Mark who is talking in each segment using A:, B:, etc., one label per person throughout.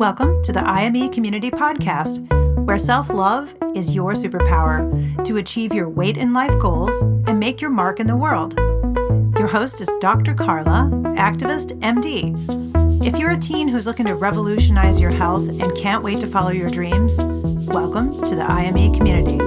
A: Welcome to the IME Community Podcast, where self-love is your superpower to achieve your weight and life goals and make your mark in the world. Your host is Dr. Carla, activist, MD. If you're a teen who's looking to revolutionize your health and can't wait to follow your dreams, welcome to the IME Community.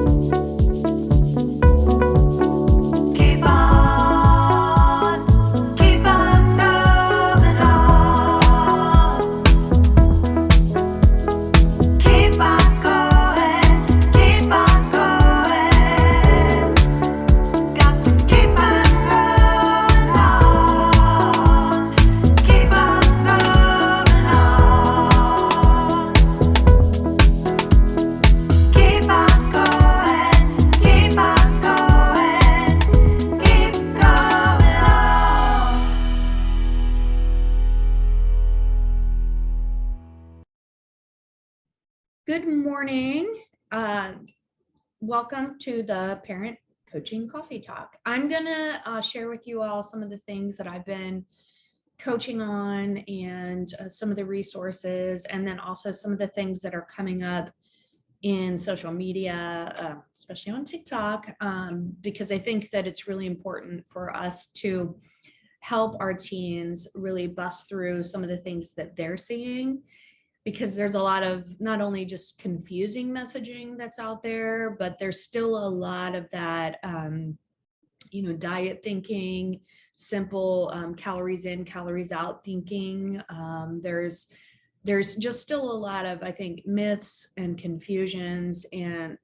B: Good morning. Welcome to the Parent Coaching Coffee Talk. I'm going to share with you all some of the things that I've been coaching on and some of the resources, and then also some of the things that are coming up in social media, especially on TikTok, because I think that it's really important for us to help our teens really bust through some of the things that they're seeing, because there's a lot of not only just confusing messaging that's out there, but there's still a lot of that, diet thinking, simple calories in, calories out thinking. There's just still a lot of, I think, myths and confusions and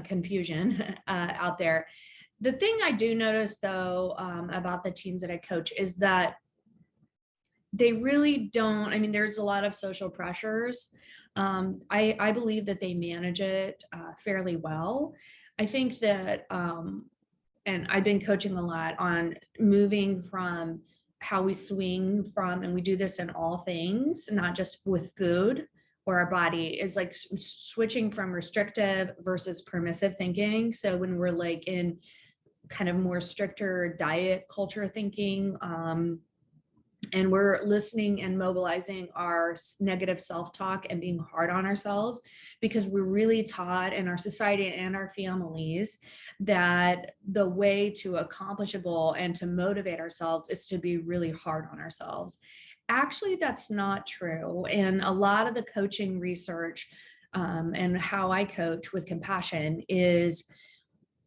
B: confusion out there. The thing I do notice, though, about the teens that I coach is that they really don't, there's a lot of social pressures. I believe that they manage it fairly well. I think that, and I've been coaching a lot on moving from how we swing from, and we do this in all things, not just with food or our body, is like switching from restrictive versus permissive thinking. So when we're like in kind of more stricter diet culture thinking, and we're listening and mobilizing our negative self-talk and being hard on ourselves, because we're really taught in our society and our families that the way to accomplish a goal and to motivate ourselves is to be really hard on ourselves. Actually, that's not true. And a lot of the coaching research and how I coach with compassion is,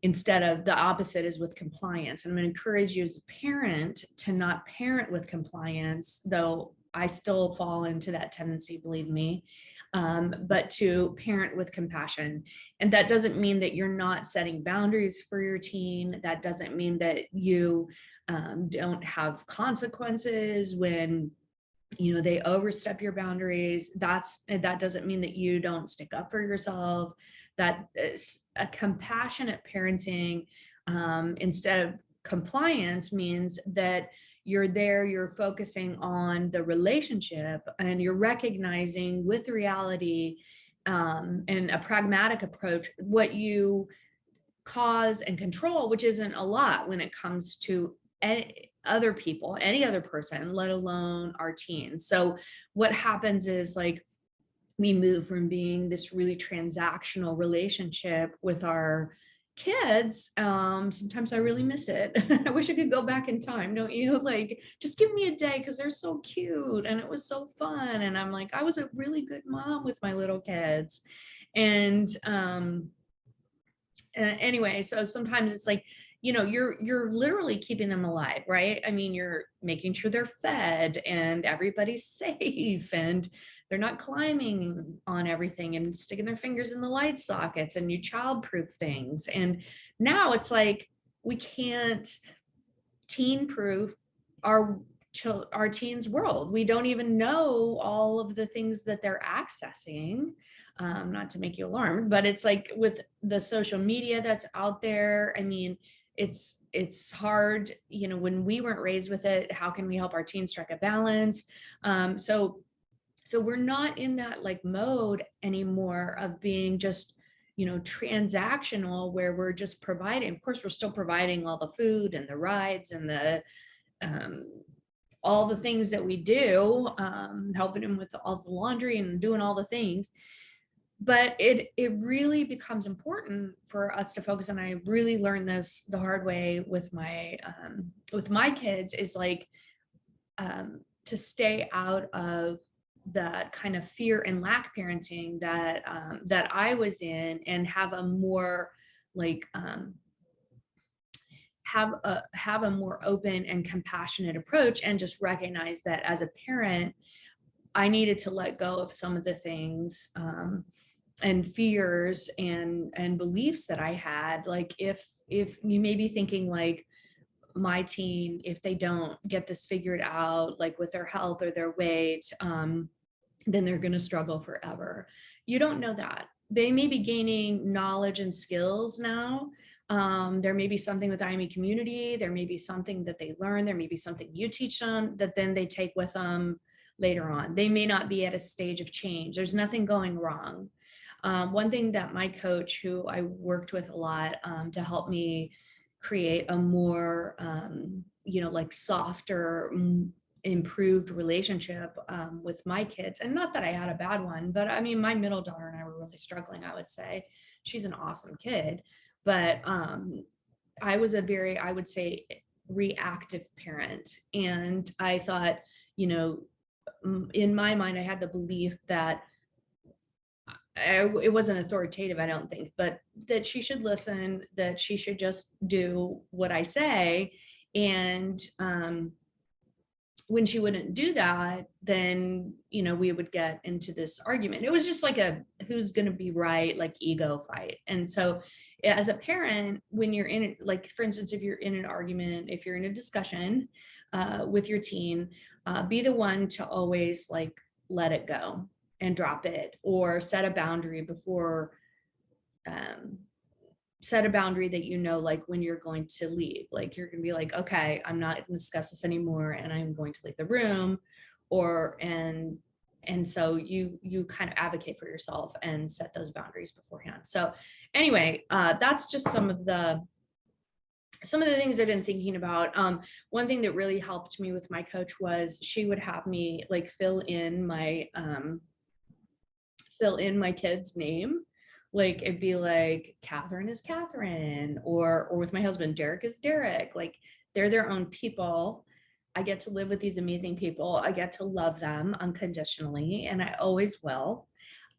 B: instead of the opposite, is with compliance. And I'm going to encourage you as a parent to not parent with compliance, though I still fall into that tendency, believe me, but to parent with compassion. And that doesn't mean that you're not setting boundaries for your teen. That doesn't mean that you don't have consequences when they overstep your boundaries. That doesn't mean that you don't stick up for yourself. That is a compassionate parenting, instead of compliance, means that you're focusing on the relationship, and you're recognizing with reality, and a pragmatic approach, what you cause and control, which isn't a lot when it comes to other people, any other person, let alone our teens. So what happens is, like, we move from being this really transactional relationship with our kids. Sometimes I really miss it. I wish I could go back in time, don't you? Like, just give me a day, because they're so cute and it was so fun. And I'm like, I was a really good mom with my little kids. And anyway, so sometimes it's like, you're literally keeping them alive, right? You're making sure they're fed and everybody's safe and they're not climbing on everything and sticking their fingers in the light sockets, and you childproof things. And now it's like, we can't teen-proof our teens' world. We don't even know all of the things that they're accessing. Not to make you alarmed, but it's like with the social media that's out there, it's hard, when we weren't raised with it, how can we help our teens strike a balance? So we're not in that like mode anymore of being just, transactional, where we're just providing. Of course, we're still providing all the food and the rides and the all the things that we do, helping him with all the laundry and doing all the things. But it really becomes important for us to focus. And I really learned this the hard way with my kids, is like, to stay out of that kind of fear and lack parenting that I was in, and have a more like, have a more open and compassionate approach, and just recognize that as a parent, I needed to let go of some of the things, and fears and beliefs that I had. Like, if you may be thinking like, my teen, if they don't get this figured out, like with their health or their weight, then they're going to struggle forever. You don't know that. They may be gaining knowledge and skills now. There may be something with IME Community. There may be something that they learn. There may be something you teach them that then they take with them later on. They may not be at a stage of change. There's nothing going wrong. One thing that my coach, who I worked with a lot, to help me create a more, like softer, improved relationship with my kids. And not that I had a bad one, but I mean, my middle daughter and I were really struggling, I would say. She's an awesome kid, but I was I would say, reactive parent. And I thought, in my mind, I had the belief that it wasn't authoritative, I don't think, but that she should listen, that she should just do what I say. And when she wouldn't do that, then, we would get into this argument. It was just like a who's going to be right, like ego fight. And so as a parent, when you're in it, like, for instance, if you're in an argument, if you're in a discussion with your teen, be the one to always like let it go and drop it, or set a boundary before, set a boundary that, like when you're going to leave, like you're going to be like, okay, I'm not going to discuss this anymore, and I'm going to leave the room, and so you kind of advocate for yourself and set those boundaries beforehand. So anyway, that's just some of the things I've been thinking about. One thing that really helped me with my coach was she would have me like fill in my kid's name. Like, it'd be like, Catherine is Catherine, or with my husband, Derek is Derek. Like, they're their own people. I get to live with these amazing people. I get to love them unconditionally, and I always will.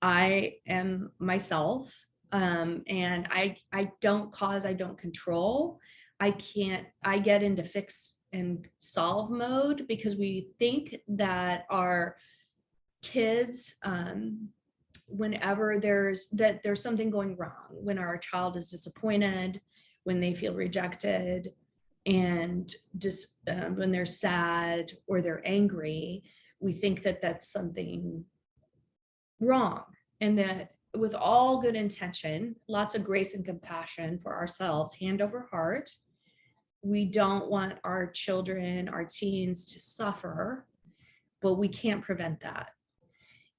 B: I am myself, and I don't cause, I don't control. I get into fix and solve mode, because we think that our kids, whenever there's something going wrong, when our child is disappointed, when they feel rejected, and just when they're sad or they're angry, we think that that's something wrong. And that with all good intention, lots of grace and compassion for ourselves, hand over heart, we don't want our children, our teens, to suffer, but we can't prevent that.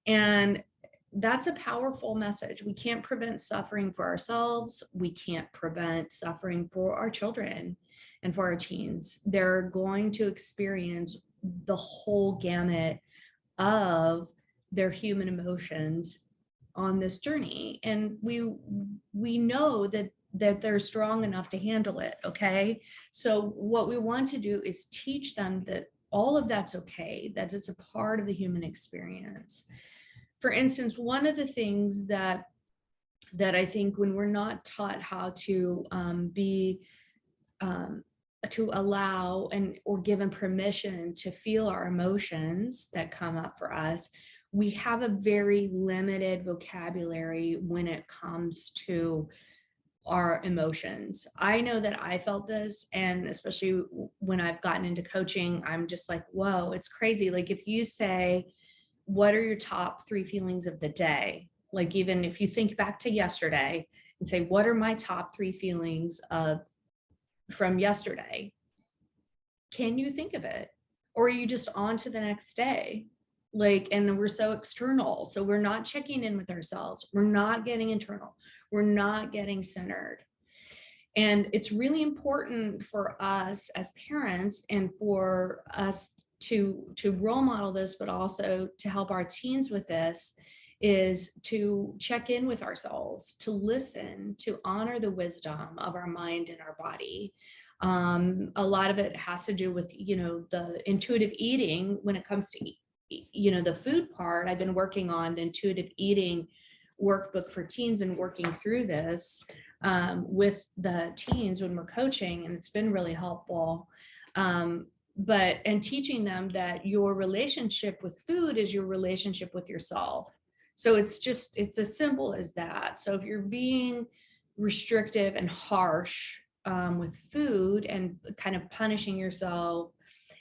B: And that's a powerful message. We can't prevent suffering for ourselves. We can't prevent suffering for our children and for our teens. They're going to experience the whole gamut of their human emotions on this journey. And we know that they're strong enough to handle it. Okay. So what we want to do is teach them that all of that's okay, that it's a part of the human experience. For instance, one of the things that I think, when we're not taught how to to allow or given permission to feel our emotions that come up for us, we have a very limited vocabulary when it comes to our emotions. I know that I felt this, and especially when I've gotten into coaching, I'm just like, whoa, it's crazy. Like, if you say, what are your top 3 feelings of the day? Like, even if you think back to yesterday and say, what are my top 3 feelings from yesterday? Can you think of it? Or are you just on to the next day? Like, and we're so external. So we're not checking in with ourselves. We're not getting internal. We're not getting centered. And it's really important for us as parents, and for us to role model this, but also to help our teens with this, is to check in with ourselves, to listen, to honor the wisdom of our mind and our body. A lot of it has to do with, the intuitive eating when it comes to, the food part. I've been working on the intuitive eating workbook for teens and working through this with the teens when we're coaching, and it's been really helpful. And teaching them that your relationship with food is your relationship with yourself. So it's as simple as that. So if you're being restrictive and harsh with food and kind of punishing yourself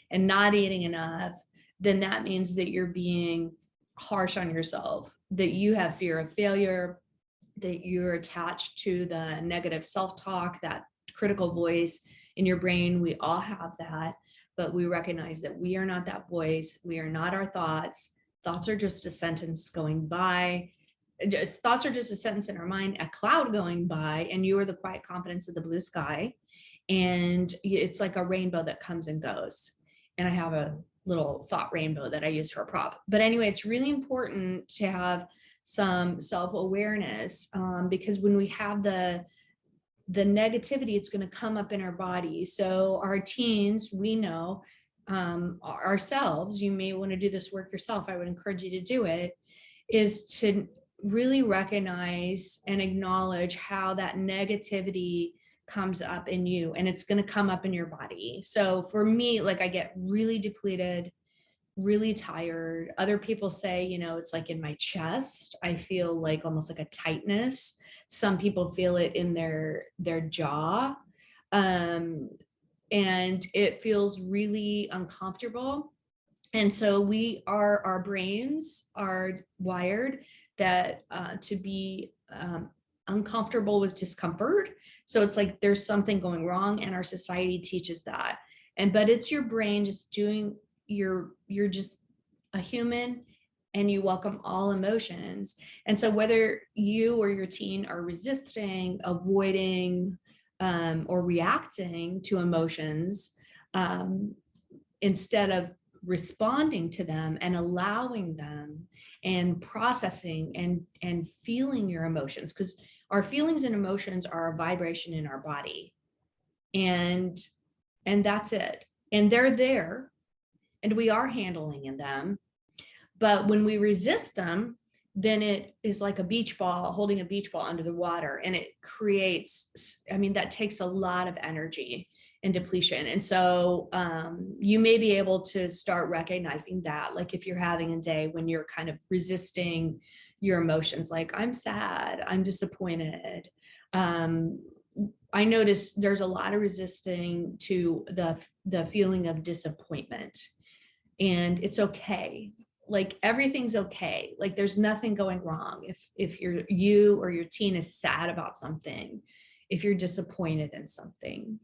B: and not eating enough, then that means that you're being harsh on yourself, that you have fear of failure, that you're attached to the negative self-talk, that critical voice in your brain. We all have that, but we recognize that we are not that voice. We are not our thoughts. Thoughts are just a sentence going by. Thoughts are just a sentence in our mind, a cloud going by, and you are the quiet confidence of the blue sky. And it's like a rainbow that comes and goes. And I have a little thought rainbow that I use for a prop. But anyway, it's really important to have some self-awareness because when we have the negativity, it's going to come up in our body. So our teens, we know ourselves, you may want to do this work yourself. I would encourage you to do it, is to really recognize and acknowledge how that negativity comes up in you, and it's going to come up in your body. So for me, like, I get really depleted, really tired. Other people say, it's like in my chest, I feel like almost like a tightness. Some people feel it in their jaw. And it feels really uncomfortable. And so our brains are wired that to be uncomfortable with discomfort. So it's like there's something going wrong, and our society teaches that. But it's your brain just doing, you're just a human, and you welcome all emotions. And so whether you or your teen are resisting, avoiding, or reacting to emotions, instead of responding to them and allowing them and processing and feeling your emotions, because our feelings and emotions are a vibration in our body, and that's it. And they're there, and we are handling in them. But when we resist them, then it is like a beach ball, holding a beach ball under the water. And it creates, that takes a lot of energy and depletion. And so you may be able to start recognizing that, like if you're having a day when you're kind of resisting your emotions, like I'm sad, I'm disappointed. I notice there's a lot of resisting to the feeling of disappointment, and it's okay. Like everything's okay. Like there's nothing going wrong. If you or your teen is sad about something, if you're disappointed in something,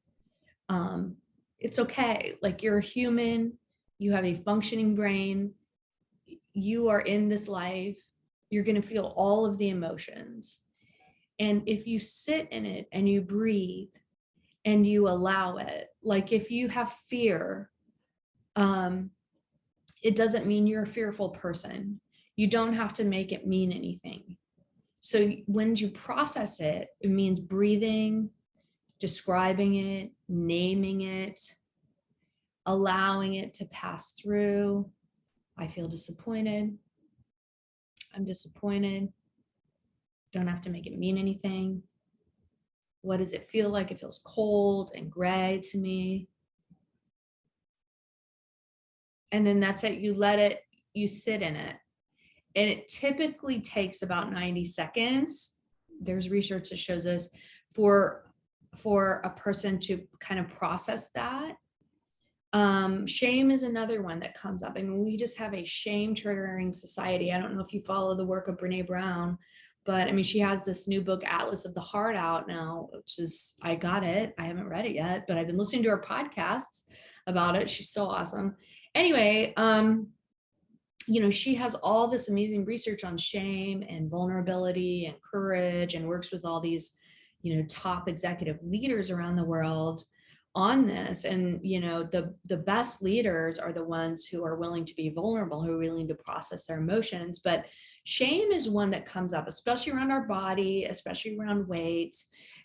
B: it's okay. Like you're a human, you have a functioning brain, you are in this life, you're going to feel all of the emotions. And if you sit in it and you breathe and you allow it, like if you have fear, it doesn't mean you're a fearful person. You don't have to make it mean anything. So when you process it, it means breathing, describing it, naming it, allowing it to pass through. I feel disappointed. I'm disappointed. Don't have to make it mean anything. What does it feel like? It feels cold and gray to me. And then that's it. You let it, you sit in it. And it typically takes about 90 seconds. There's research that shows us for a person to kind of process that. Shame is another one that comes up. We just have a shame triggering society. I don't know if you follow the work of Brene Brown, but she has this new book, Atlas of the Heart, out now, which is, I got it. I haven't read it yet, but I've been listening to her podcasts about it. She's so awesome. Anyway, she has all this amazing research on shame and vulnerability and courage, and works with all these, top executive leaders around the world on this. And, the best leaders are the ones who are willing to be vulnerable, who are willing to process their emotions. But shame is one that comes up, especially around our body, especially around weight.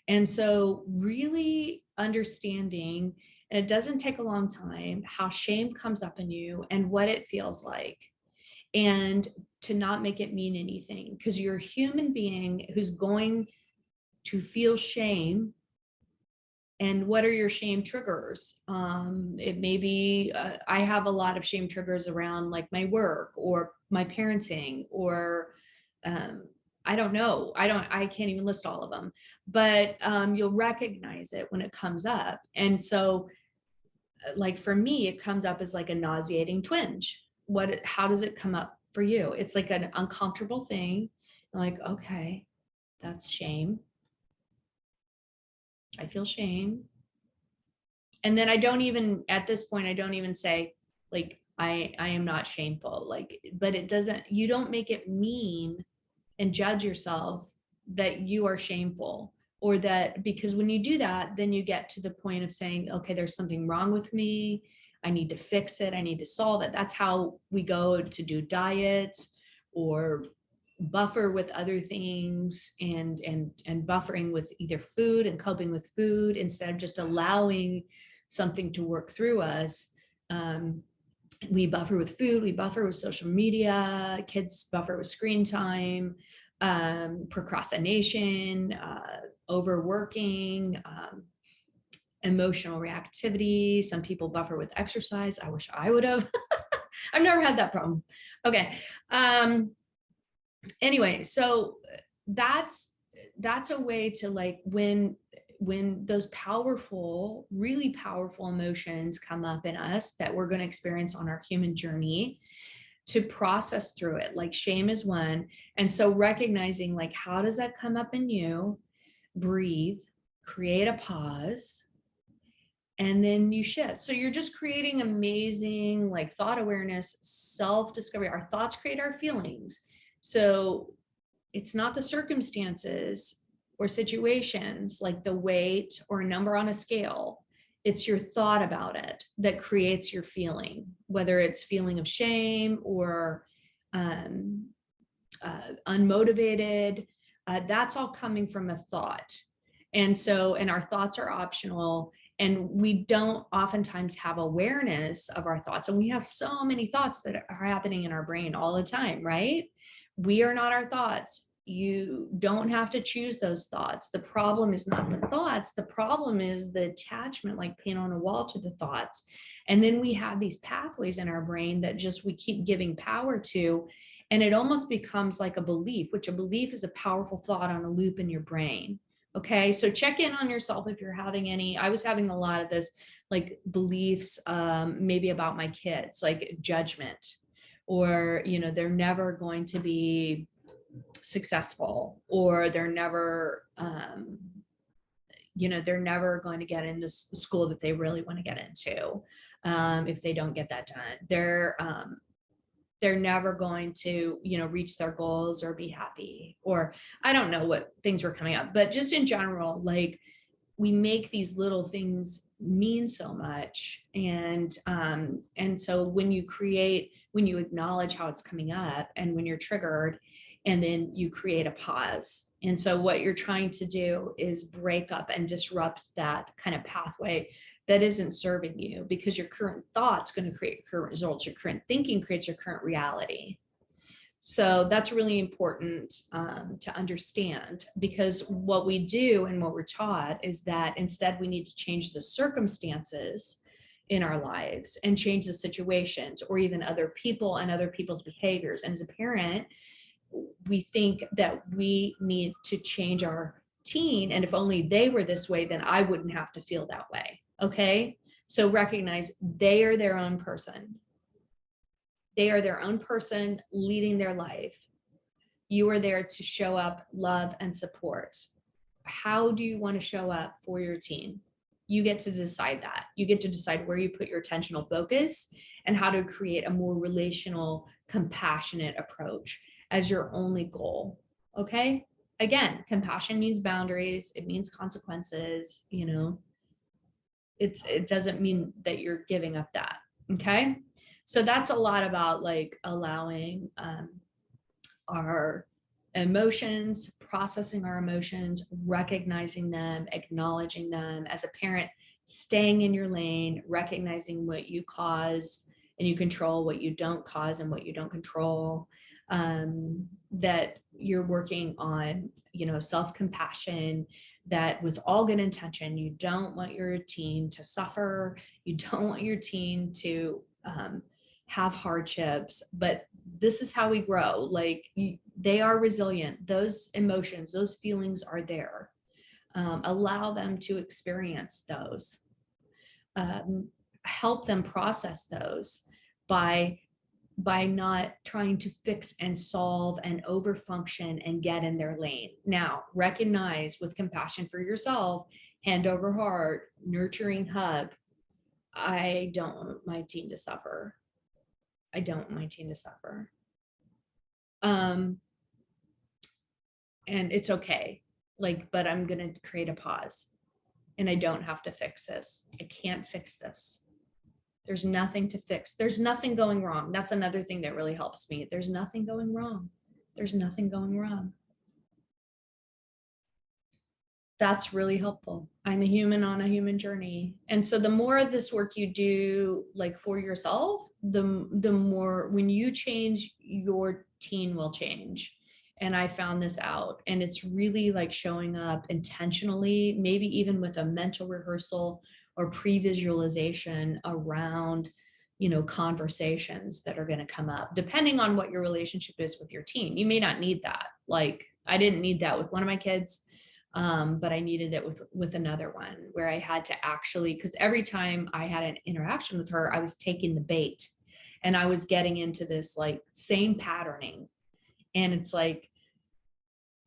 B: And so really understanding, and it doesn't take a long time, how shame comes up in you and what it feels like, and to not make it mean anything, because you're a human being who's going to feel shame. And what are your shame triggers? It may be, I have a lot of shame triggers around like my work or my parenting, or I don't know. I can't even list all of them, but you'll recognize it when it comes up. And so like for me, it comes up as like a nauseating twinge. How does it come up for you? It's like an uncomfortable thing. Like, okay, that's shame. I feel shame. And then at this point, I don't even say like, I am not shameful. Like, but you don't make it mean and judge yourself that you are shameful, or that, because when you do that, then you get to the point of saying, okay, there's something wrong with me. I need to fix it. I need to solve it. That's how we go to do diets or buffer with other things, and buffering with either food and coping with food instead of just allowing something to work through us. We buffer with food, we buffer with social media, kids buffer with screen time, procrastination, overworking, emotional reactivity. Some people buffer with exercise. I wish I would have. I've never had that problem. Okay. Anyway, so that's a way to, like, when those powerful, really powerful emotions come up in us that we're going to experience on our human journey, to process through it. Like shame is one. And so recognizing, like, how does that come up in you? Breathe, create a pause, and then you shift. So you're just creating amazing, like, thought awareness, self-discovery. Our thoughts create our feelings. So it's not the circumstances or situations, like the weight or a number on a scale. It's your thought about it that creates your feeling, whether it's feeling of shame or unmotivated. That's all coming from a thought. And our thoughts are optional, and we don't oftentimes have awareness of our thoughts. And we have so many thoughts that are happening in our brain all the time, right? We are not our thoughts. You don't have to choose those thoughts. The problem is not the thoughts. The problem is the attachment, like paint on a wall, to the thoughts. And then we have these pathways in our brain that we keep giving power to. And it almost becomes like a belief, which a belief is a powerful thought on a loop in your brain. Okay. So check in on yourself if you're having any. I was having a lot of this, like, beliefs, maybe about my kids, like judgment, or, they're never going to be successful, or they're never, they're never going to get into the school that they really want to get into. If they don't get that done, they're never going to, reach their goals or be happy, or I don't know what things were coming up, but just in general, like, we make these little things mean so much. And so when you acknowledge how it's coming up and when you're triggered, and then you create a pause. And so what you're trying to do is break up and disrupt that kind of pathway that isn't serving you, because your current thought's going to create current results. Your current thinking creates your current reality. So that's really important to understand, because what we do and what we're taught is that instead we need to change the circumstances in our lives and change the situations, or even other people and other people's behaviors. And as a parent, we think that we need to change our teen, and if only they were this way, then I wouldn't have to feel that way. Okay. So recognize they are their own person. They are their own person leading their life. You are there to show up, love, and support. How do you want to show up for your teen? You get to decide that. You get to decide where you put your attentional focus and how to create a more relational, compassionate approach as your only goal. Okay. Again, compassion means boundaries. It means consequences, it doesn't mean that you're giving up that. Okay. So that's a lot about like allowing our emotions, processing our emotions, recognizing them, acknowledging them. As a parent, staying in your lane, recognizing what you cause and you control, what you don't cause and what you don't control. That you're working on, self-compassion, that with all good intention, you don't want your teen to suffer. You don't want your teen to have hardships, but this is how we grow. Like they are resilient. Those emotions, those feelings are there. Allow them to experience those. Help them process those by not trying to fix and solve and overfunction and get in their lane. Now, recognize with compassion for yourself, hand over heart, nurturing hug. I don't want my teen to suffer. I don't want my teen to suffer. And it's okay. But I'm going to create a pause, and I don't have to fix this. I can't fix this. There's nothing to fix. There's nothing going wrong. That's another thing that really helps me. There's nothing going wrong. There's nothing going wrong. That's really helpful. I'm a human on a human journey. And so the more of this work you do for yourself, the more, when you change, your teen will change. And I found this out, and it's really showing up intentionally, maybe even with a mental rehearsal or pre-visualization around, conversations that are going to come up, depending on what your relationship is with your teen. You may not need that. I didn't need that with one of my kids. But I needed it with another one, where I had to actually, because every time I had an interaction with her, I was taking the bait and I was getting into this same patterning. And it's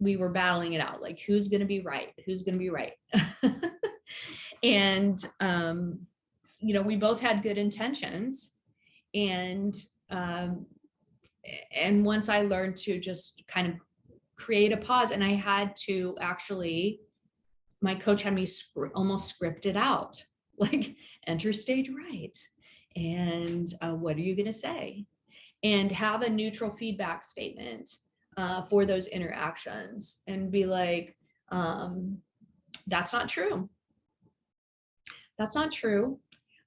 B: we were battling it out, who's going to be right? Who's going to be right? And, we both had good intentions. And once I learned to just kind of create a pause, and I had to actually, my coach had me almost script it out, enter stage right. And what are you going to say? And have a neutral feedback statement for those interactions, and be that's not true. That's not true.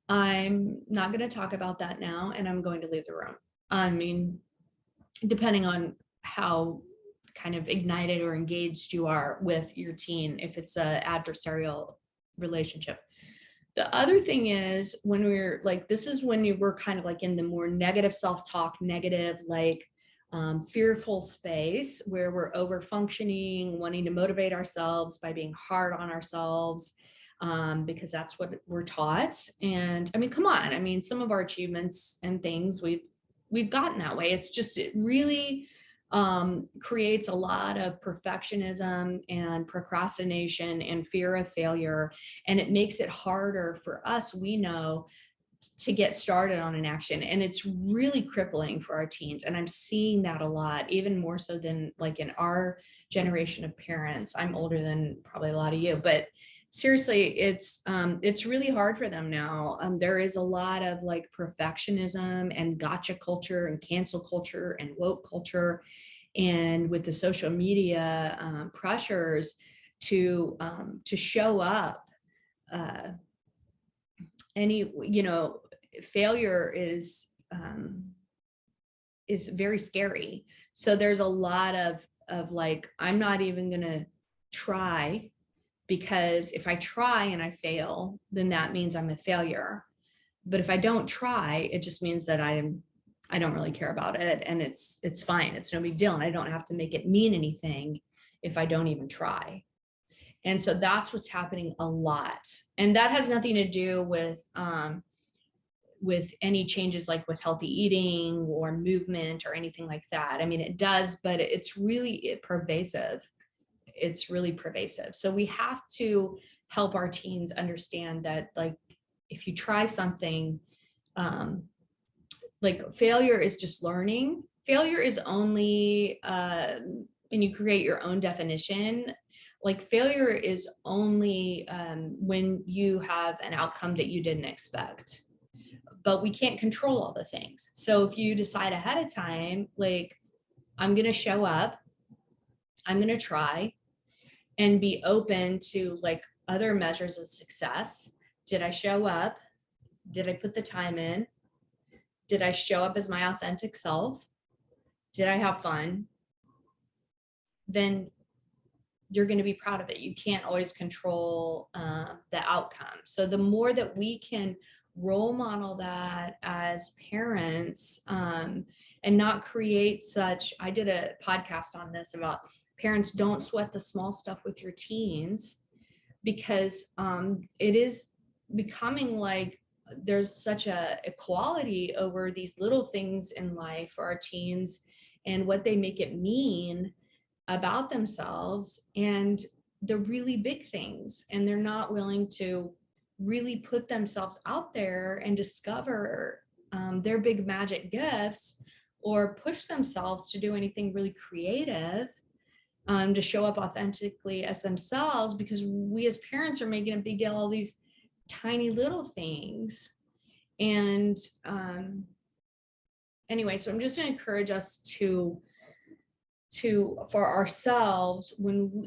B: I'm not going to talk about that now, and I'm going to leave the room. I mean, depending on how kind of ignited or engaged you are with your teen, if it's an adversarial relationship. The other thing is, when we're this is when you were kind of in the more negative self-talk, negative, fearful space, where we're over functioning, wanting to motivate ourselves by being hard on ourselves, because that's what we're taught. And I mean, come on, I mean, some of our achievements and things, we've gotten that way. It's just, it really creates a lot of perfectionism and procrastination and fear of failure. And it makes it harder for us, we know, to get started on an action. And it's really crippling for our teens. And I'm seeing that a lot, even more so than in our generation of parents. I'm older than probably a lot of you, but seriously, it's really hard for them now. There is a lot of perfectionism and gotcha culture and cancel culture and woke culture, and with the social media pressures to show up. Any failure is very scary. So there's a lot of I'm not even gonna try, because if I try and I fail, then that means I'm a failure. But if I don't try, it just means that I don't really care about it, and it's fine. It's no big deal, and I don't have to make it mean anything if I don't even try. And so that's what's happening a lot. And that has nothing to do with any changes with healthy eating or movement or anything like that. I mean, it does, but it's really pervasive. It's really pervasive. So we have to help our teens understand that if you try something, failure is just learning. Failure is only, and you create your own definition Like failure is only when you have an outcome that you didn't expect, but we can't control all the things. So if you decide ahead of time, like, I'm going to show up, I'm going to try, and be open to like other measures of success. Did I show up? Did I put the time in? Did I show up as my authentic self? Did I have fun? Then you're going to be proud of it. You can't always control the outcome. So the more that we can role model that as parents, and not create such, I did a podcast on this about parents don't sweat the small stuff with your teens, because it is becoming like there's such a equality over these little things in life for our teens and what they make it mean about themselves, and the really big things, and they're not willing to really put themselves out there and discover their big magic gifts, or push themselves to do anything really creative, to show up authentically as themselves, because we as parents are making a big deal all these tiny little things. And anyway, so I'm just going to encourage us to for ourselves, when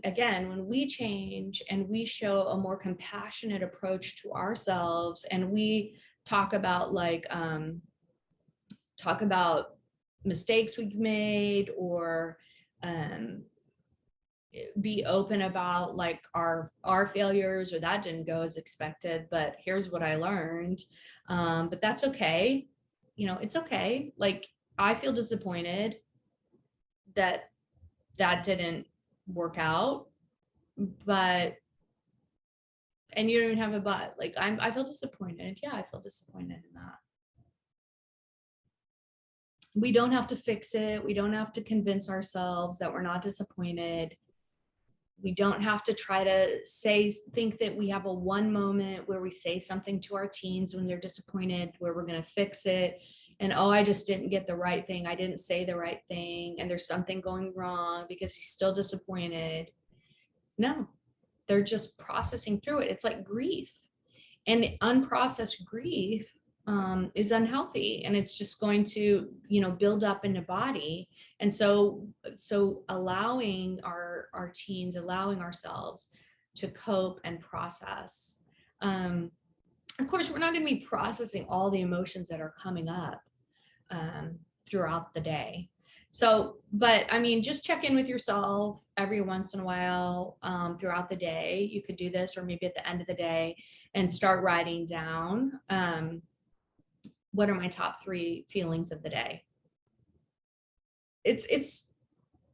B: we change and we show a more compassionate approach to ourselves, and we talk about mistakes we've made, or be open about like our failures, or that didn't go as expected, but here's what I learned. But that's okay. It's okay. Like, I feel disappointed that didn't work out, but, and you don't even have a but, like, I feel disappointed. Yeah, I feel disappointed in that. We don't have to fix it. We don't have to convince ourselves that we're not disappointed. We don't have to try to think that we have a one moment where we say something to our teens when they're disappointed, where we're going to fix it. And, oh, I just didn't get the right thing. I didn't say the right thing. And there's something going wrong because he's still disappointed. No, they're just processing through it. It's like grief. And unprocessed grief is unhealthy, and it's just going to, build up in the body. And so allowing our teens, allowing ourselves to cope and process. Of course, we're not going to be processing all the emotions that are coming up throughout the day. So, but I mean, just check in with yourself every once in a while throughout the day. You could do this, or maybe at the end of the day, and start writing down what are my top 3 feelings of the day.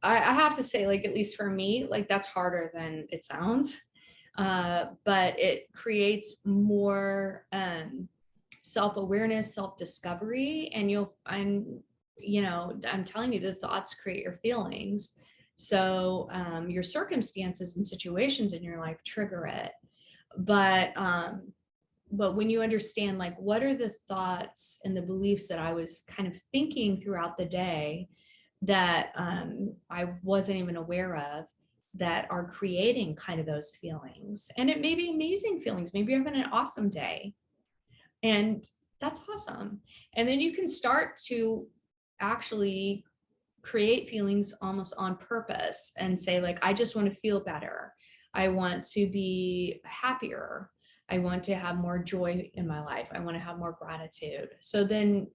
B: I have to say, like, at least for me, like, that's harder than it sounds. But it creates more self-awareness, self-discovery, and I'm telling you, the thoughts create your feelings. So your circumstances and situations in your life trigger it. But when you understand, like, what are the thoughts and the beliefs that I was kind of thinking throughout the day that I wasn't even aware of, that are creating kind of those feelings. And it may be amazing feelings. Maybe you're having an awesome day, and that's awesome. And then you can start to actually create feelings almost on purpose and say, like, I just want to feel better. I want to be happier. I want to have more joy in my life. I want to have more gratitude. So then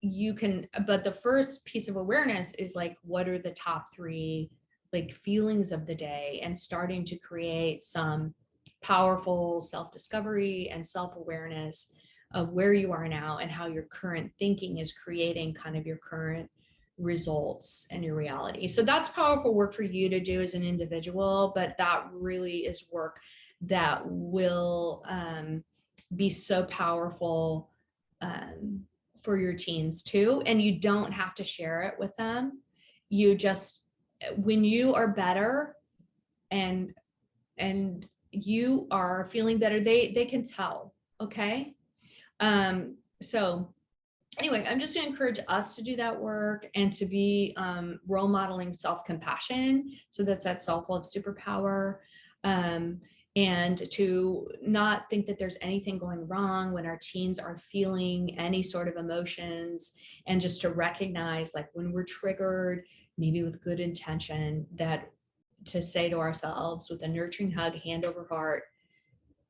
B: you can, but the first piece of awareness is like, what are the top 3 like feelings of the day, and starting to create some powerful self-discovery and self-awareness of where you are now and how your current thinking is creating kind of your current results and your reality. So that's powerful work for you to do as an individual, but that really is work that will be so powerful for your teens too. And you don't have to share it with them. You just, when you are better and you are feeling better, they can tell. Okay. So anyway, I'm just going to encourage us to do that work and to be role modeling self-compassion. So that's that self-love superpower. And to not think that there's anything going wrong when our teens are feeling any sort of emotions, and just to recognize, like, when we're triggered, maybe with good intention, that to say to ourselves with a nurturing hug, hand over heart,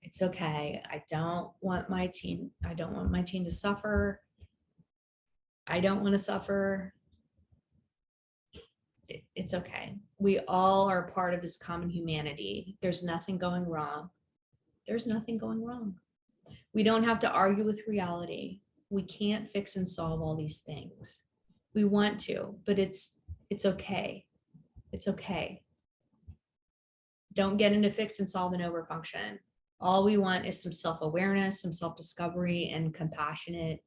B: it's okay. I don't want my teen to suffer. I don't want to suffer. It's okay. We all are part of this common humanity. There's nothing going wrong. There's nothing going wrong. We don't have to argue with reality. We can't fix and solve all these things. We want to, but it's okay. It's okay. Don't get into fix and solve and overfunction. All we want is some self-awareness, some self-discovery, and compassionate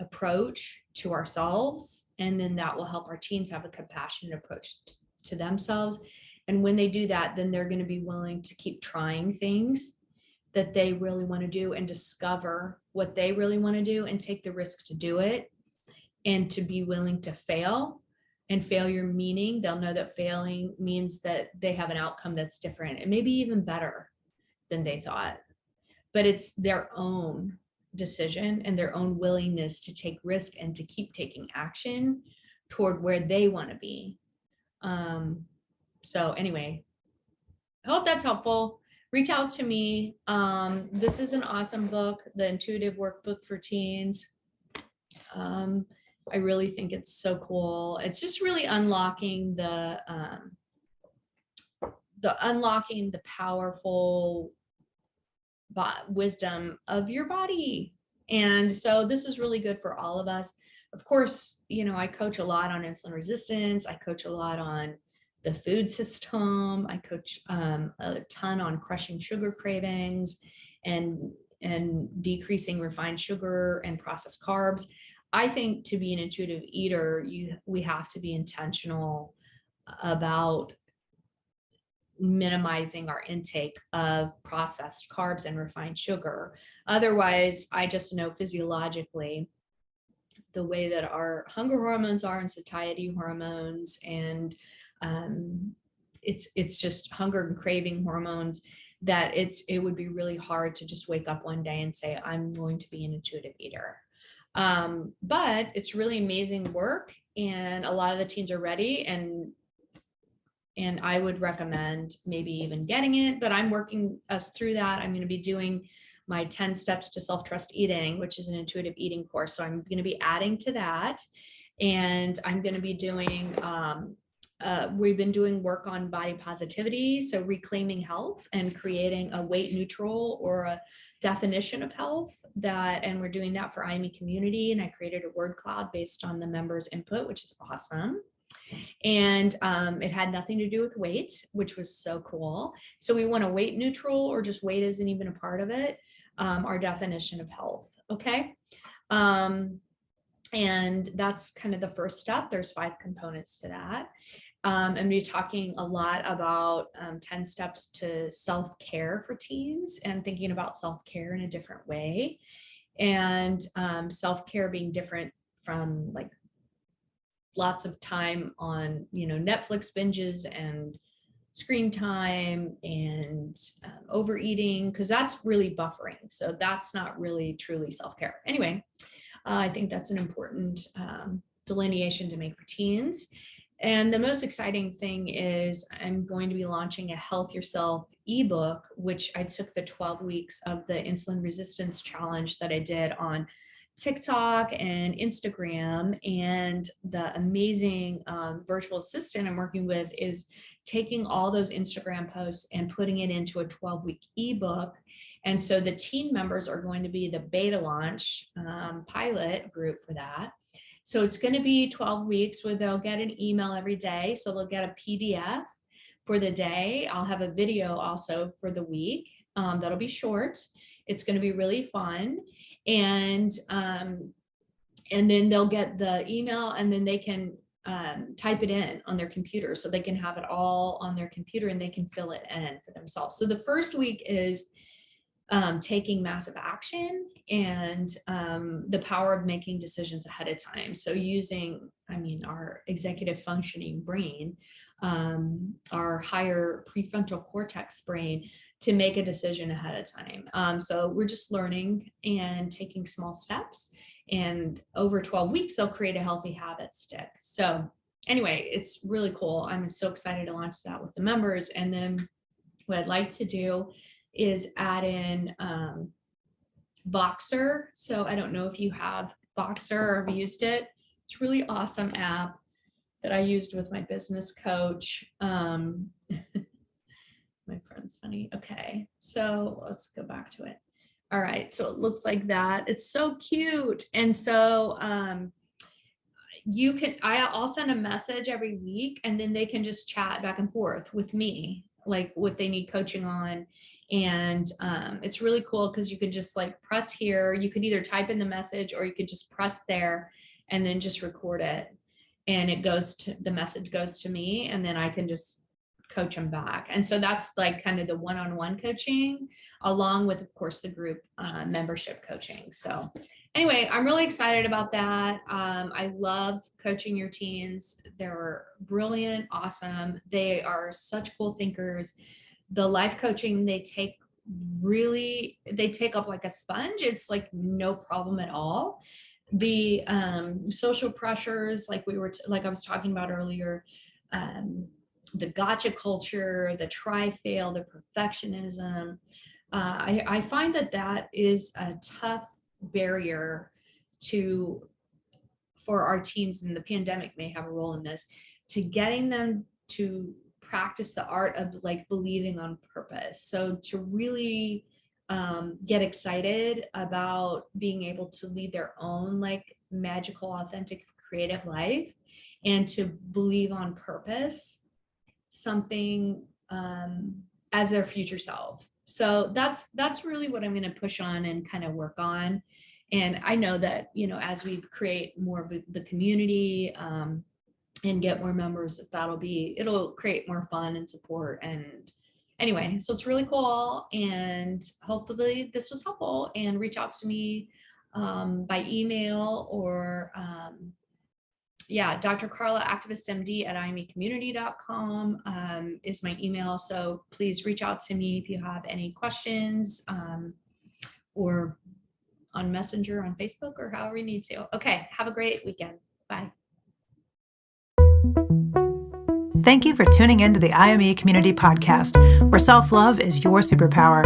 B: approach to ourselves. And then that will help our teens have a compassionate approach to themselves. And when they do that, then they're going to be willing to keep trying things that they really want to do and discover what they really want to do and take the risk to do it, and to be willing to fail. And failure meaning they'll know that failing means that they have an outcome that's different and maybe even better than they thought. But it's their own decision and their own willingness to take risk and to keep taking action toward where they want to be. So anyway, I hope that's helpful. Reach out to me. This is an awesome book, The Intuitive Workbook for Teens. I really think it's so cool. It's just really unlocking the powerful wisdom of your body. And so this is really good for all of us. Of course, I coach a lot on insulin resistance. I coach a lot on the food system. I coach a ton on crushing sugar cravings and decreasing refined sugar and processed carbs. I think to be an intuitive eater, we have to be intentional about minimizing our intake of processed carbs and refined sugar. Otherwise, I just know physiologically the way that our hunger hormones are and satiety hormones, and it's just hunger and craving hormones, that it would be really hard to just wake up one day and say, I'm going to be an intuitive eater. But it's really amazing work, and a lot of the teens are ready, and I would recommend maybe even getting it, but I'm working us through that. I'm going to be doing my 10 steps to self-trust eating, which is an intuitive eating course. So I'm going to be adding to that, and I'm going to be doing, we've been doing work on body positivity. So reclaiming health and creating a weight neutral or a definition of health, and we're doing that for IME Community. And I created a word cloud based on the members' input, which is awesome. And it had nothing to do with weight, which was so cool. So we want a weight neutral, or just weight isn't even a part of it, our definition of health. Okay. And that's kind of the first step. There's 5 components to that. I'm going to be talking a lot about 10 steps to self-care for teens, and thinking about self-care in a different way, and self-care being different from like lots of time on, Netflix binges and screen time and overeating, because that's really buffering. So that's not really truly self-care. Anyway, I think that's an important delineation to make for teens. And the most exciting thing is I'm going to be launching a Health Yourself ebook, which I took the 12 weeks of the insulin resistance challenge that I did on TikTok and Instagram, and the amazing virtual assistant I'm working with is taking all those Instagram posts and putting it into a 12-week ebook. And so the team members are going to be the beta launch pilot group for that. So it's going to be 12 weeks where they'll get an email every day. So they'll get a PDF for the day. I'll have a video also for the week. That'll be short. It's going to be really fun. And then they'll get the email, and then they can type it in on their computer, so they can have it all on their computer and they can fill it in for themselves. So the first week is taking massive action, and the power of making decisions ahead of time. So using, our executive functioning brain, our higher prefrontal cortex brain, to make a decision ahead of time. So we're just learning and taking small steps, and over 12 weeks, they'll create a healthy habit stick. So anyway, it's really cool. I'm so excited to launch that with the members. And then what I'd like to do is add in Boxer. So I don't know if you have Boxer or have used it. It's a really awesome app that I used with my business coach. My friend's funny. Okay, so let's go back to it. All right, so it looks like that. It's so cute. And so I'll send a message every week, and then they can just chat back and forth with me, like what they need coaching on. And it's really cool because you could just like press here. You could either type in the message, or you could just press there and then just record it. And the message goes to me, and then I can just coach them back. And so that's like kind of the one-on-one coaching, along with, of course, the group membership coaching. So anyway, I'm really excited about that. I love coaching your teens. They're brilliant, awesome. They are such cool thinkers. The life coaching they take up like a sponge. It's like no problem at all. The social pressures, like I was talking about earlier, the gotcha culture, the try-fail, the perfectionism. I find that is a tough barrier for our teens, and the pandemic may have a role in this, to getting them to practice the art of like believing on purpose. So to really get excited about being able to lead their own like magical, authentic, creative life, and to believe on purpose something as their future self. So that's really what I'm going to push on and kind of work on. And I know that, as we create more of the community and get more members, it'll create more fun and support. And anyway, so it's really cool. And hopefully this was helpful, and reach out to me by email or Dr. Carla, activistmd at imecommunity.com is my email. So please reach out to me if you have any questions, or on Messenger, on Facebook, or however you need to. Okay, have a great weekend. Bye.
A: Thank you for tuning in to the IME Community Podcast, where self-love is your superpower.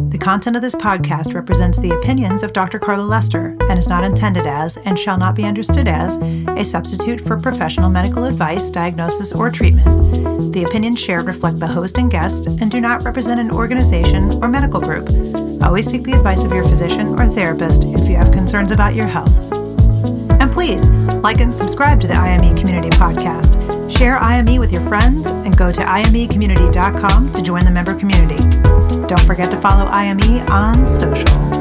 A: The content of this podcast represents the opinions of Dr. Carla Lester and is not intended as, and shall not be understood as, a substitute for professional medical advice, diagnosis, or treatment. The opinions shared reflect the host and guest and do not represent an organization or medical group. Always seek the advice of your physician or therapist if you have concerns about your health. And please, like and subscribe to the IME Community Podcast. Share IME with your friends and go to imecommunity.com to join the member community. Don't forget to follow IME on social.